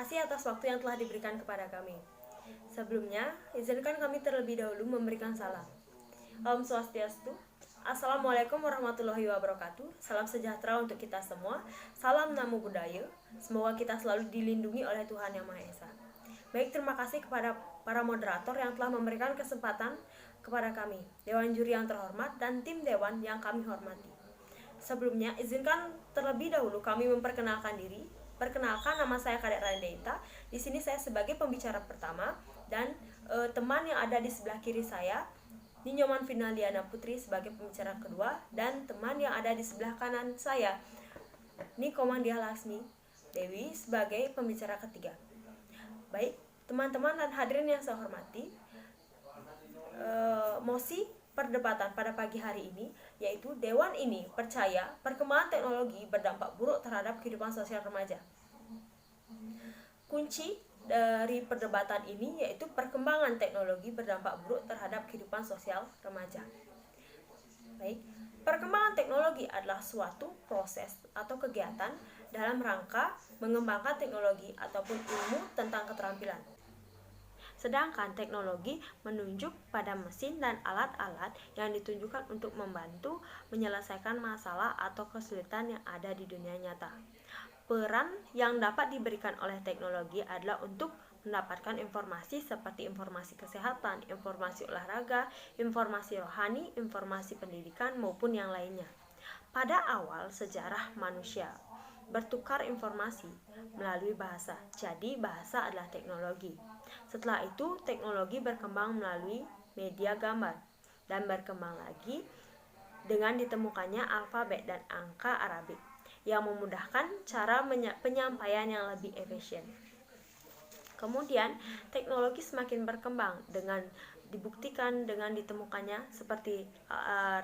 kasih atas waktu yang telah diberikan kepada kami. Sebelumnya, izinkan kami terlebih dahulu memberikan salam. Om Swastiastu. Assalamualaikum warahmatullahi wabarakatuh. Salam sejahtera untuk kita semua. Salam Namo Buddhaya. Semoga kita selalu dilindungi oleh Tuhan Yang Maha Esa. Baik, terima kasih kepada para moderator yang telah memberikan kesempatan kepada kami, Dewan Juri yang terhormat dan tim Dewan yang kami hormati. Sebelumnya, izinkan terlebih dahulu kami memperkenalkan diri. Perkenalkan, nama saya Kadek Randeita. Di sini saya sebagai pembicara pertama dan teman yang ada di sebelah kiri saya, Ninyoman Finaliana Putri sebagai pembicara kedua, dan teman yang ada di sebelah kanan saya, Nikomandia Laksmi Dewi sebagai pembicara ketiga. Baik, teman-teman dan hadirin yang saya hormati, mosi perdebatan pada pagi hari ini yaitu Dewan ini percaya perkembangan teknologi berdampak buruk terhadap kehidupan sosial remaja. Kunci dari perdebatan ini yaitu perkembangan teknologi berdampak buruk terhadap kehidupan sosial remaja. Baik, perkembangan teknologi adalah suatu proses atau kegiatan dalam rangka mengembangkan teknologi ataupun ilmu tentang keterampilan. Sedangkan teknologi menunjuk pada mesin dan alat-alat yang ditunjukkan untuk membantu menyelesaikan masalah atau kesulitan yang ada di dunia nyata. Peran yang dapat diberikan oleh teknologi adalah untuk mendapatkan informasi seperti informasi kesehatan, informasi olahraga, informasi rohani, informasi pendidikan, maupun yang lainnya. Pada awal sejarah manusia bertukar informasi melalui bahasa, jadi bahasa adalah teknologi. Setelah itu, teknologi berkembang melalui media gambar dan berkembang lagi dengan ditemukannya alfabet dan angka Arabik yang memudahkan cara penyampaian yang lebih efisien. Kemudian, teknologi semakin berkembang dengan dibuktikan dengan ditemukannya seperti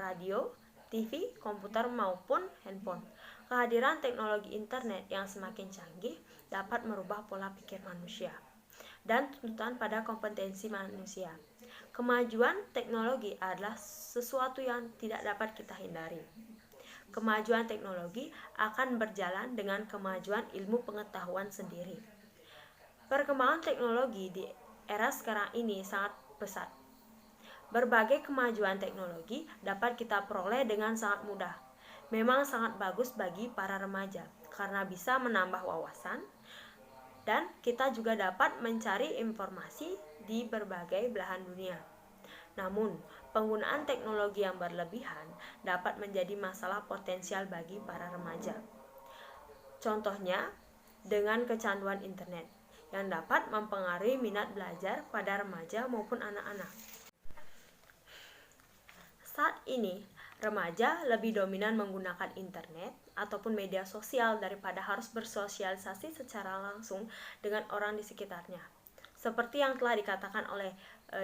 radio, TV, komputer maupun handphone. Kehadiran teknologi internet yang semakin canggih dapat merubah pola pikir manusia dan tuntutan pada kompetensi manusia. Kemajuan teknologi adalah sesuatu yang tidak dapat kita hindari. Kemajuan teknologi akan berjalan dengan kemajuan ilmu pengetahuan sendiri. Perkembangan teknologi di era sekarang ini sangat pesat. Berbagai kemajuan teknologi dapat kita peroleh dengan sangat mudah. Memang sangat bagus bagi para remaja karena bisa menambah wawasan, dan kita juga dapat mencari informasi di berbagai belahan dunia. Namun, penggunaan teknologi yang berlebihan dapat menjadi masalah potensial bagi para remaja. Contohnya, dengan kecanduan internet yang dapat mempengaruhi minat belajar pada remaja maupun anak-anak. Saat ini, remaja lebih dominan menggunakan internet ataupun media sosial daripada harus bersosialisasi secara langsung dengan orang di sekitarnya. Seperti yang telah dikatakan oleh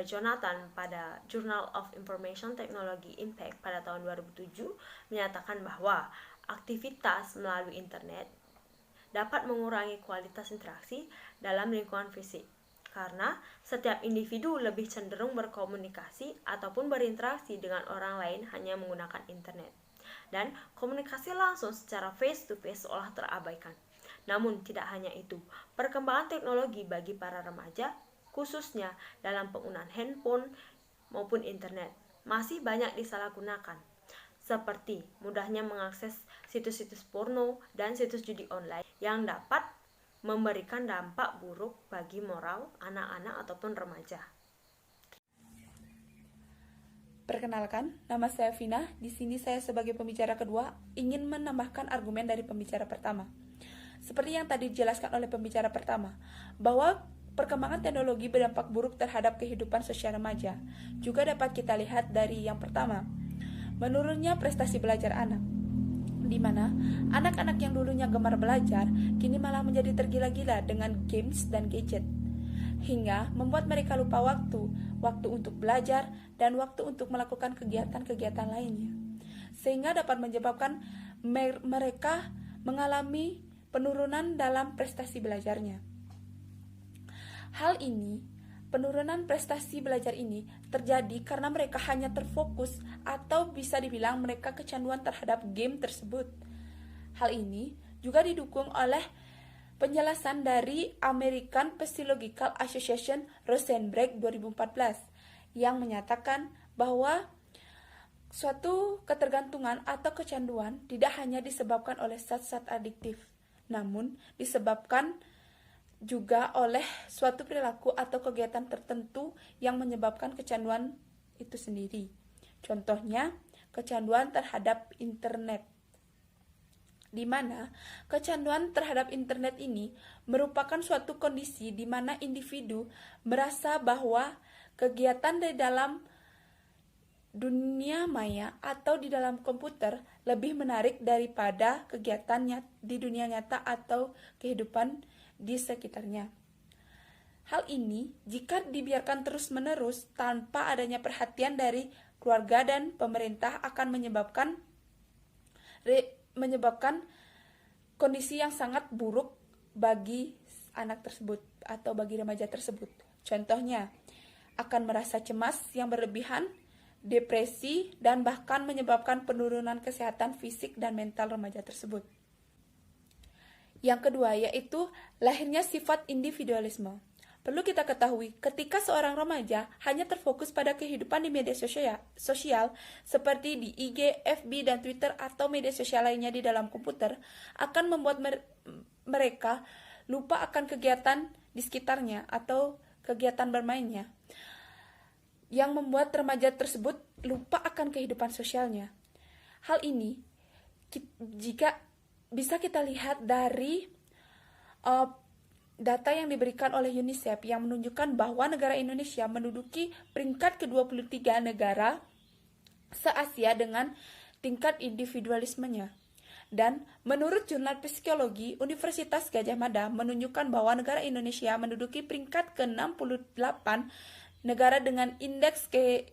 Jonathan pada Journal of Information Technology Impact pada tahun 2007, menyatakan bahwa aktivitas melalui internet dapat mengurangi kualitas interaksi dalam lingkungan fisik. Karena setiap individu lebih cenderung berkomunikasi ataupun berinteraksi dengan orang lain hanya menggunakan internet. Dan komunikasi langsung secara face-to-face seolah terabaikan. Namun tidak hanya itu, perkembangan teknologi bagi para remaja, khususnya dalam penggunaan handphone maupun internet, masih banyak disalahgunakan. Seperti mudahnya mengakses situs-situs porno dan situs judi online yang dapat memberikan dampak buruk bagi moral anak-anak ataupun remaja. Perkenalkan, nama saya Vina. Di sini saya sebagai pembicara kedua ingin menambahkan argumen dari pembicara pertama. Seperti yang tadi dijelaskan oleh pembicara pertama, bahwa perkembangan teknologi berdampak buruk terhadap kehidupan sosial remaja. Juga dapat kita lihat dari yang pertama, menurunnya prestasi belajar anak, di mana anak-anak yang dulunya gemar belajar kini malah menjadi tergila-gila dengan games dan gadget, hingga membuat mereka lupa waktu untuk belajar dan waktu untuk melakukan kegiatan-kegiatan lainnya, sehingga dapat menyebabkan mereka mengalami penurunan dalam prestasi belajarnya. Penurunan prestasi belajar ini terjadi karena mereka hanya terfokus atau bisa dibilang mereka kecanduan terhadap game tersebut. Hal ini juga didukung oleh penjelasan dari American Psychological Association Rosenberg 2014 yang menyatakan bahwa suatu ketergantungan atau kecanduan tidak hanya disebabkan oleh zat-zat adiktif, namun disebabkan juga oleh suatu perilaku atau kegiatan tertentu yang menyebabkan kecanduan itu sendiri. Contohnya, kecanduan terhadap internet, di mana kecanduan terhadap internet ini merupakan suatu kondisi di mana individu merasa bahwa kegiatan di dalam dunia maya atau di dalam komputer lebih menarik daripada kegiatannya di dunia nyata atau kehidupan di sekitarnya. Hal ini jika dibiarkan terus-menerus tanpa adanya perhatian dari keluarga dan pemerintah akan menyebabkan kondisi yang sangat buruk bagi anak tersebut atau bagi remaja tersebut. Contohnya, akan merasa cemas yang berlebihan, depresi, dan bahkan menyebabkan penurunan kesehatan fisik dan mental remaja tersebut. Yang kedua yaitu lahirnya sifat individualisme. Perlu kita ketahui, ketika seorang remaja hanya terfokus pada kehidupan di media sosial seperti di IG, FB, dan Twitter atau media sosial lainnya di dalam komputer, akan membuat mereka lupa akan kegiatan di sekitarnya atau kegiatan bermainnya, yang membuat remaja tersebut lupa akan kehidupan sosialnya. Hal ini jika bisa kita lihat dari data yang diberikan oleh UNICEF yang menunjukkan bahwa negara Indonesia menduduki peringkat ke-23 negara se-Asia dengan tingkat individualismenya. Dan menurut Jurnal Psikologi Universitas Gadjah Mada menunjukkan bahwa negara Indonesia menduduki peringkat ke-68 negara dengan indeks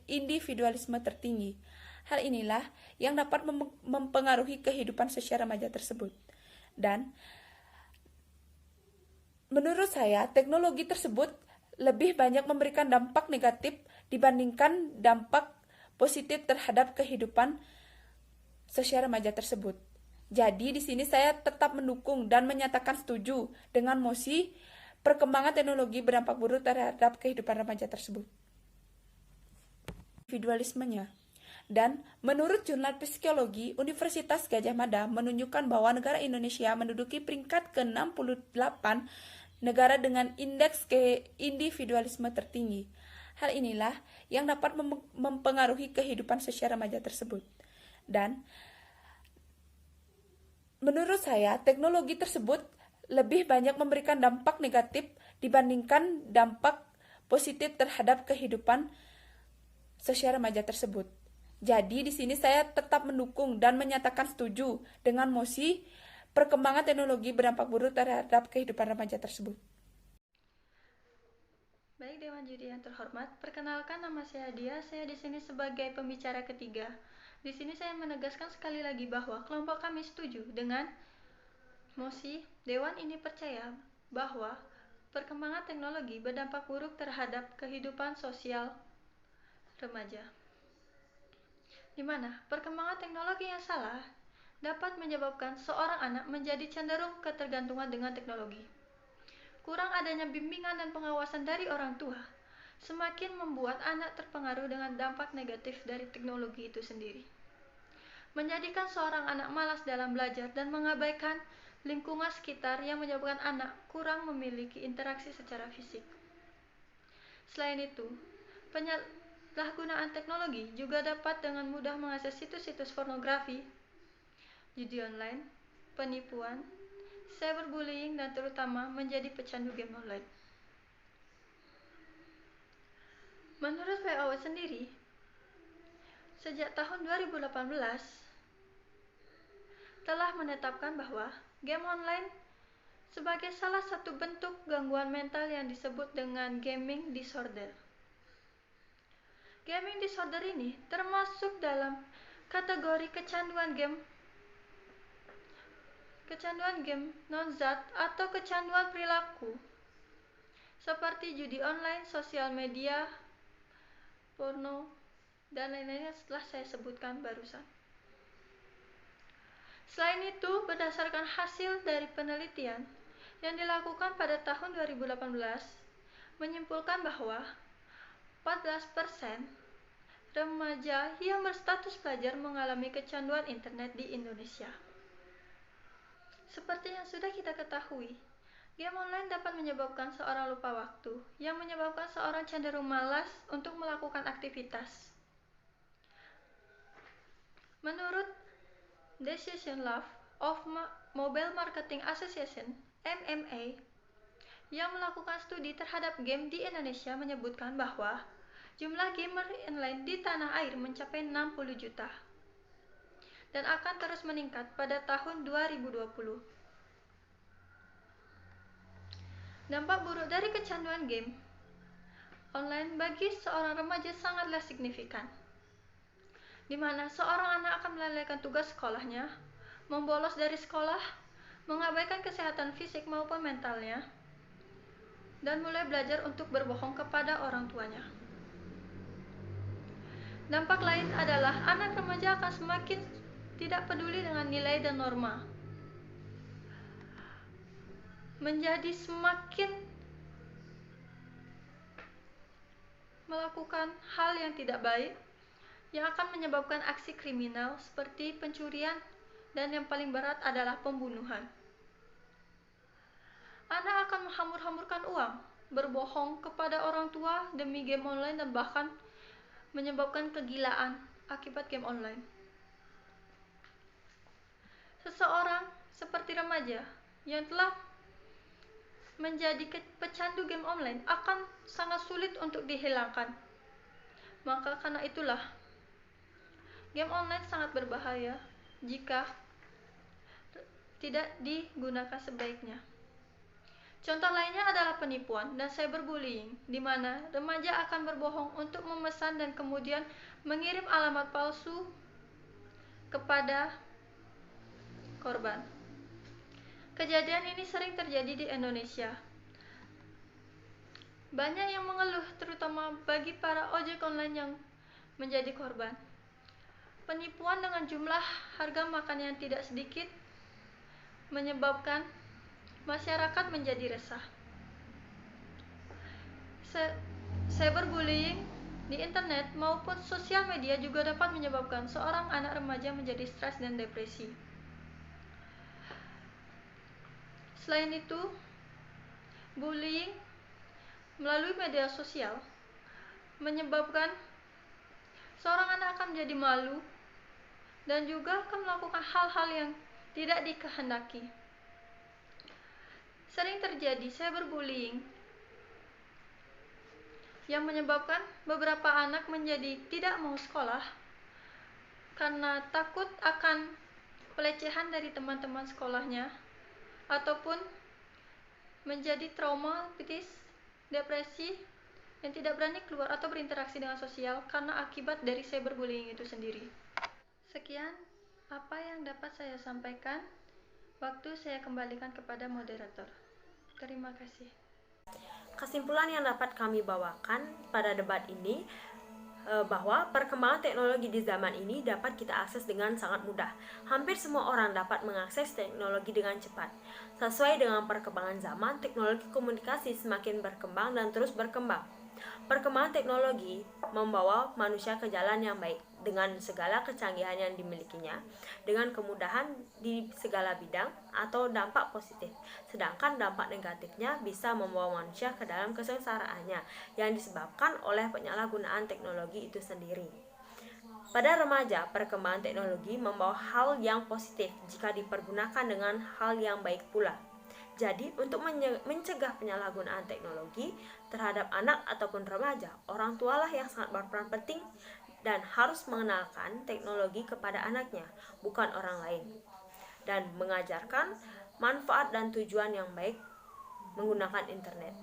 individualisme tertinggi. Hal inilah yang dapat mempengaruhi kehidupan sosial remaja tersebut. Dan menurut saya, teknologi tersebut lebih banyak memberikan dampak negatif dibandingkan dampak positif terhadap kehidupan sosial remaja tersebut. Jadi di sini saya tetap mendukung dan menyatakan setuju dengan mosi perkembangan teknologi berdampak buruk terhadap kehidupan remaja tersebut. Individualismenya. Dan menurut Jurnal Psikologi Universitas Gadjah Mada menunjukkan bahwa negara Indonesia menduduki peringkat ke-68 negara dengan indeks individualisme tertinggi. Hal inilah yang dapat mempengaruhi kehidupan sosial remaja tersebut. Dan menurut saya, teknologi tersebut lebih banyak memberikan dampak negatif dibandingkan dampak positif terhadap kehidupan sosial remaja tersebut. Jadi di sini saya tetap mendukung dan menyatakan setuju dengan mosi perkembangan teknologi berdampak buruk terhadap kehidupan remaja tersebut. Baik Dewan Juri yang terhormat, perkenalkan nama saya Dia. Saya di sini sebagai pembicara ketiga. Di sini saya menegaskan sekali lagi bahwa kelompok kami setuju dengan mosi Dewan ini percaya bahwa perkembangan teknologi berdampak buruk terhadap kehidupan sosial remaja, di mana perkembangan teknologi yang salah dapat menyebabkan seorang anak menjadi cenderung ketergantungan dengan teknologi. Kurang adanya bimbingan dan pengawasan dari orang tua semakin membuat anak terpengaruh dengan dampak negatif dari teknologi itu sendiri, menjadikan seorang anak malas dalam belajar dan mengabaikan lingkungan sekitar yang menyebabkan anak kurang memiliki interaksi secara fisik. Selain itu, penyalahgunaan teknologi juga dapat dengan mudah mengakses situs-situs pornografi, judi online, penipuan, cyberbullying, dan terutama menjadi pecandu game online. Menurut WHO sendiri, sejak tahun 2018 telah menetapkan bahwa game online sebagai salah satu bentuk gangguan mental yang disebut dengan gaming disorder. Gaming disorder ini termasuk dalam kategori kecanduan game non-zat atau kecanduan perilaku seperti judi online, sosial media, porno, dan lain-lainnya setelah saya sebutkan barusan. Selain itu, berdasarkan hasil dari penelitian, yang dilakukan pada tahun 2018 menyimpulkan bahwa 14% remaja yang berstatus pelajar mengalami kecanduan internet di Indonesia. Seperti yang sudah kita ketahui, game online dapat menyebabkan seorang lupa waktu, yang menyebabkan seorang cenderung malas untuk melakukan aktivitas. Menurut Decision Lab of Mobile Marketing Association (MMA) yang melakukan studi terhadap game di Indonesia menyebutkan bahwa jumlah gamer online di tanah air mencapai 60 juta dan akan terus meningkat pada tahun 2020. Dampak buruk dari kecanduan game online bagi seorang remaja sangatlah signifikan, di mana seorang anak akan melalaikan tugas sekolahnya, membolos dari sekolah, mengabaikan kesehatan fisik maupun mentalnya, dan mulai belajar untuk berbohong kepada orang tuanya. Dampak lain adalah anak remaja akan semakin tidak peduli dengan nilai dan norma, menjadi semakin melakukan hal yang tidak baik, yang akan menyebabkan aksi kriminal seperti pencurian, dan yang paling berat adalah pembunuhan. Anak akan menghambur-hamburkan uang, berbohong kepada orang tua demi game online, dan bahkan menyebabkan kegilaan akibat game online. Seseorang seperti remaja yang telah menjadi pecandu game online akan sangat sulit untuk dihilangkan. Maka karena itulah game online sangat berbahaya jika tidak digunakan sebaiknya. Contoh lainnya adalah penipuan dan cyberbullying, di mana remaja akan berbohong untuk memesan dan kemudian mengirim alamat palsu kepada korban. Kejadian ini sering terjadi di Indonesia. Banyak yang mengeluh, terutama bagi para ojek online yang menjadi korban. Penipuan dengan jumlah harga makan yang tidak sedikit menyebabkan masyarakat menjadi resah. Cyberbullying di internet maupun sosial media juga dapat menyebabkan seorang anak remaja menjadi stres dan depresi. Selain itu, bullying melalui media sosial menyebabkan seorang anak akan menjadi malu dan juga akan melakukan hal-hal yang tidak dikehendaki. Sering terjadi cyberbullying yang menyebabkan beberapa anak menjadi tidak mau sekolah karena takut akan pelecehan dari teman-teman sekolahnya, ataupun menjadi trauma, depresi, dan tidak berani keluar atau berinteraksi dengan sosial karena akibat dari cyberbullying itu sendiri. Sekian apa yang dapat saya sampaikan. Waktu saya kembalikan kepada moderator. Terima kasih. Kesimpulan yang dapat kami bawakan pada debat ini bahwa perkembangan teknologi di zaman ini dapat kita akses dengan sangat mudah. Hampir semua orang dapat mengakses teknologi dengan cepat. Sesuai dengan perkembangan zaman, teknologi komunikasi semakin berkembang dan terus berkembang. Perkembangan teknologi membawa manusia ke jalan yang baik dengan segala kecanggihan yang dimilikinya, dengan kemudahan di segala bidang atau dampak positif. Sedangkan dampak negatifnya bisa membawa manusia ke dalam kesengsaraannya yang disebabkan oleh penyalahgunaan teknologi itu sendiri. Pada remaja, perkembangan teknologi membawa hal yang positif jika dipergunakan dengan hal yang baik pula. Jadi, untuk mencegah penyalahgunaan teknologi terhadap anak ataupun remaja, orang tualah yang sangat berperan penting dan harus mengenalkan teknologi kepada anaknya, bukan orang lain, dan mengajarkan manfaat dan tujuan yang baik menggunakan internet.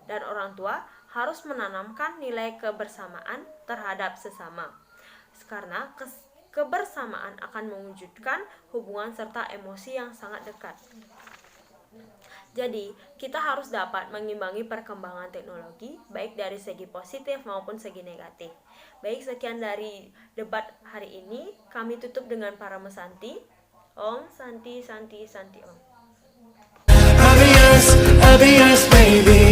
Dan orang tua harus menanamkan nilai kebersamaan terhadap sesama, karena kebersamaan akan mewujudkan hubungan serta emosi yang sangat dekat. Jadi, kita harus dapat mengimbangi perkembangan teknologi, baik dari segi positif maupun segi negatif. Baik, sekian dari debat hari ini. Kami tutup dengan para mesanti. Om Santi Santi Santi Om. the earth may be